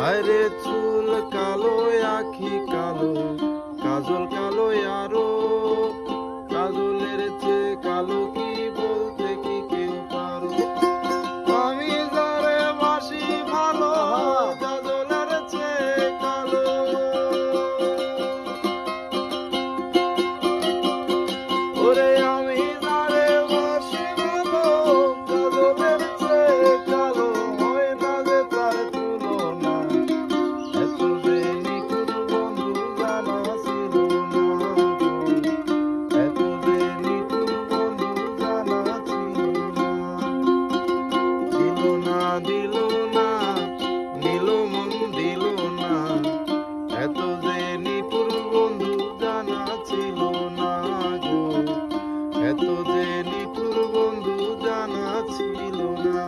আরে চুল কালো আখি কালো কাজল কালো আরো কাজলের চেয়ে কালো কি বলতে কি কেউ পারো আমি যারে বাসি ভালো কাজলের চেয়ে কালো ওরে আমি যারে বাসি ভালো কাজলের চেয়ে কালো হয় না যে তার তুলনা এত যে নিখুঁত বন্ধু জানা ছিল না এত যে নিখুঁত বন্ধু জানা ছিল না দিল না নিল মন দিল না এত যে নিপুর বন্ধু জানা ছিল না গো এত যে নিপুর বন্ধু জানা ছিল না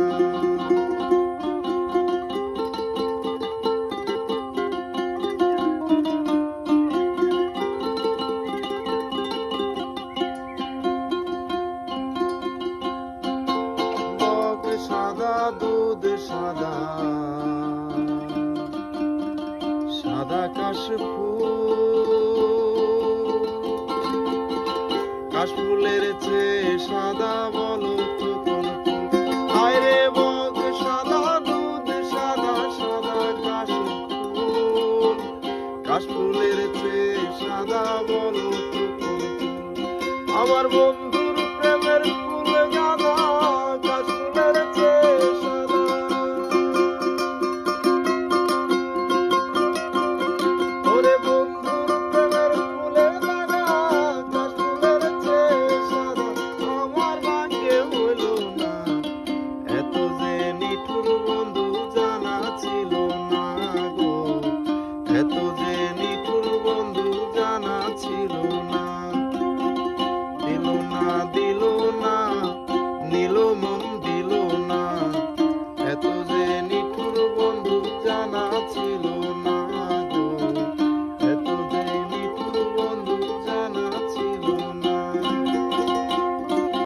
সাদা দুধ সাদা সাদা কাশফুলের চেয়ে সাদা বলো তো কোন ফুল হায় রে বক সাদা দুধ সাদা সাদা কাশফুলের চেয়ে সাদা বলো তো কোন ফুল আমার বন্ধু